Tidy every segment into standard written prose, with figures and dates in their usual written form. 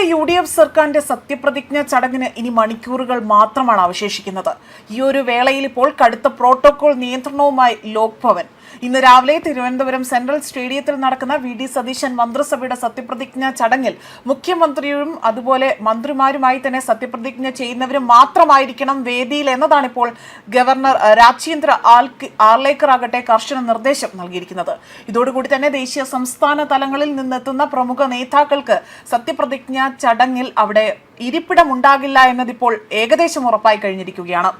UDF സർക്കാരിന്റെ സത്യപ്രതിജ്ഞ ചടങ്ങിന് ഇനി മണിക്കൂറുകൾ മാത്രമാണ് അവശേഷിക്കുന്നത്. ഈ ഒരു വേളയിൽ ഇപ്പോൾ കടുത്ത പ്രോട്ടോകോൾ നിയന്ത്രണവുമായി ലോക്ഭവൻ. ഇന്ന് രാവിലെ തിരുവനന്തപുരം സെൻട്രൽ സ്റ്റേഡിയത്തിൽ നടക്കുന്ന VD സതീശൻ മന്ത്രിസഭയുടെ സത്യപ്രതിജ്ഞ ചടങ്ങിൽ മുഖ്യമന്ത്രിയും അതുപോലെ മന്ത്രിമാരുമായി തന്നെ സത്യപ്രതിജ്ഞ ചെയ്യുന്നവരും മാത്രമായിരിക്കണം വേദിയിൽ എന്നതാണ് ഇപ്പോൾ ഗവർണർ രാജേന്ദ്ര ആർലേക്കർ ആകട്ടെ കർശന നിർദ്ദേശം നൽകിയിരിക്കുന്നത്. ഇതോടുകൂടി തന്നെ ദേശീയ സംസ്ഥാന തലങ്ങളിൽ നിന്നെത്തുന്ന പ്രമുഖ നേതാക്കൾക്ക് സത്യപ്രതിജ്ഞ ചടങ്ങിൽ അവിടെ ഇരിപ്പിടമുണ്ടാകില്ല എന്നതിപ്പോൾ ഏകദേശം ഉറപ്പായി കഴിഞ്ഞിരിക്കുകയാണ്.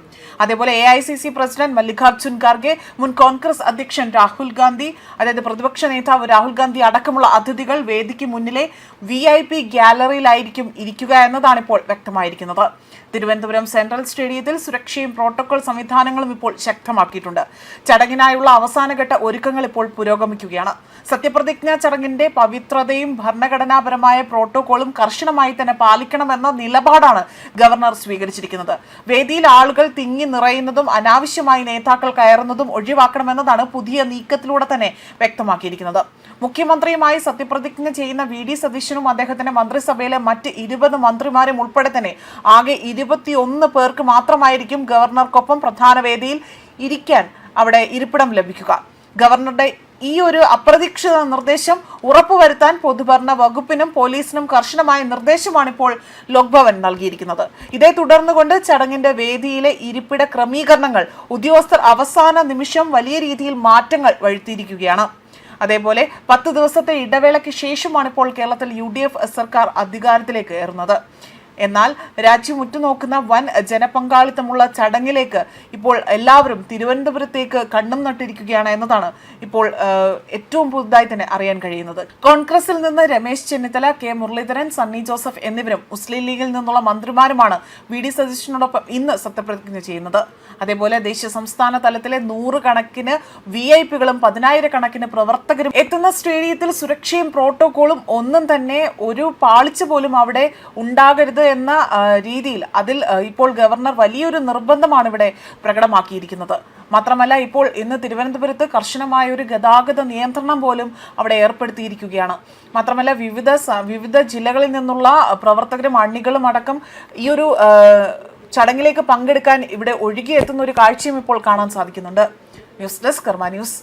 അതേപോലെ AICC പ്രസിഡന്റ് മല്ലികാർജുൻ ഖാർഗെ, മുൻ കോൺഗ്രസ് അധ്യക്ഷൻ രാഹുൽ ഗാന്ധി, അതായത് പ്രതിപക്ഷ നേതാവ് രാഹുൽ ഗാന്ധി അടക്കമുള്ള അതിഥികൾ വേദിക്ക് മുന്നിലെ VIP ഗ്യാലറിയിലായിരിക്കും ഇരിക്കുക എന്നതാണ് ഇപ്പോൾ വ്യക്തമായിരിക്കുന്നത്. തിരുവനന്തപുരം സെൻട്രൽ സ്റ്റേഡിയത്തിൽ സുരക്ഷയും പ്രോട്ടോകോൾ സംവിധാനങ്ങളും ഇപ്പോൾ ശക്തമാക്കിയിട്ടുണ്ട്. ചടങ്ങിനായുള്ള അവസാനഘട്ട ഒരുക്കങ്ങൾ ഇപ്പോൾ പുരോഗമിക്കുകയാണ്. സത്യപ്രതിജ്ഞാ ചടങ്ങിന്റെ പവിത്രതയും ഭരണഘടനാപരമായ പ്രോട്ടോകോളും കർശനമായി തന്നെ പാലിക്കണമെന്ന നിലപാടാണ് ഗവർണർ സ്വീകരിച്ചിരിക്കുന്നത്. വേദിയിൽ ആളുകൾ തിങ്ങി നിറയുന്നതും അനാവശ്യമായി നേതാക്കൾ കയറുന്നതും ഒഴിവാക്കണമെന്നതാണ് പുതിയ നീക്കത്തിലൂടെ തന്നെ വ്യക്തമാക്കിയിരിക്കുന്നത്. മുഖ്യമന്ത്രിയുമായി സത്യപ്രതിജ്ഞ ചെയ്യുന്ന VD സതീശനും അദ്ദേഹത്തിന്റെ മന്ത്രിസഭയിലെ മറ്റ് 20 മന്ത്രിമാരും ഉൾപ്പെടെ തന്നെ ആകെ 21 പേർക്ക് മാത്രമായിരിക്കും ഗവർണർക്കൊപ്പം പ്രധാന വേദിയിൽ ഇരിക്കാൻ അവിടെ ഇരിപ്പിടം ലഭിക്കുക. ഗവർണറുടെ ഈ ഒരു അപ്രതീക്ഷിത നിർദ്ദേശം ഉറപ്പുവരുത്താൻ പൊതുഭരണ വകുപ്പിനും പോലീസിനും കർശനമായ നിർദ്ദേശമാണ് ഇപ്പോൾ ലോക്ഭവൻ നൽകിയിരിക്കുന്നത്. ഇതേ തുടർന്നുകൊണ്ട് ചടങ്ങിന്റെ വേദിയിലെ ഇരിപ്പിട ക്രമീകരണങ്ങൾ ഉദ്യോഗസ്ഥർ അവസാന നിമിഷം വലിയ രീതിയിൽ മാറ്റങ്ങൾ വരുത്തിയിരിക്കുകയാണ്. അതേപോലെ 10 ദിവസത്തെ ഇടവേളയ്ക്ക് ശേഷമാണ് ഇപ്പോൾ കേരളത്തിൽ UDF സർക്കാർ അധികാരത്തിലേക്ക് കയറുന്നത്. എന്നാൽ രാജ്യം ഉറ്റുനോക്കുന്ന വൻ ജനപങ്കാളിത്തമുള്ള ചടങ്ങിലേക്ക് ഇപ്പോൾ എല്ലാവരും തിരുവനന്തപുരത്തേക്ക് കണ്ണും നട്ടിരിക്കുകയാണ് എന്നതാണ് ഇപ്പോൾ ഏറ്റവും പുതുതായി തന്നെ അറിയാൻ കഴിയുന്നത്. കോൺഗ്രസിൽ നിന്ന് രമേശ് ചെന്നിത്തല, K മുരളീധരൻ, സണ്ണി ജോസഫ് എന്നിവരും മുസ്ലിം ലീഗിൽ നിന്നുള്ള മന്ത്രിമാരുമാണ് VD സതീശനോടൊപ്പം ഇന്ന് സത്യപ്രതിജ്ഞ ചെയ്യുന്നത്. അതേപോലെ ദേശീയ സംസ്ഥാന തലത്തിലെ 100 കണക്കിന് VIPകളും 10,000 കണക്കിന് പ്രവർത്തകരും എത്തുന്ന സ്റ്റേഡിയത്തിൽ സുരക്ഷയും പ്രോട്ടോകോളും ഒന്നും തന്നെ ഒരു പാളിച്ച പോലും അവിടെ ഉണ്ടാകരുത് എന്ന രീതിയിൽ അതിൽ ഇപ്പോൾ ഗവർണർ വലിയൊരു നിർബന്ധമാണ് ഇവിടെ പ്രകടമാക്കിയിരിക്കുന്നത്. മാത്രമല്ല ഇപ്പോൾ ഇന്ന് തിരുവനന്തപുരത്ത് കർശനമായ ഒരു ഗതാഗത നിയന്ത്രണം പോലും അവിടെ ഏർപ്പെടുത്തിയിരിക്കുകയാണ്. മാത്രമല്ല വിവിധ ജില്ലകളിൽ നിന്നുള്ള പ്രവർത്തകരും അണികളും അടക്കം ഈ ഒരു ചടങ്ങിലേക്ക് പങ്കെടുക്കാൻ ഇവിടെ ഒഴുകിയെത്തുന്ന ഒരു കാഴ്ചയും ഇപ്പോൾ കാണാൻ സാധിക്കുന്നുണ്ട്. ന്യൂസ് ഡെസ്ക് കർമ്മ ന്യൂസ്.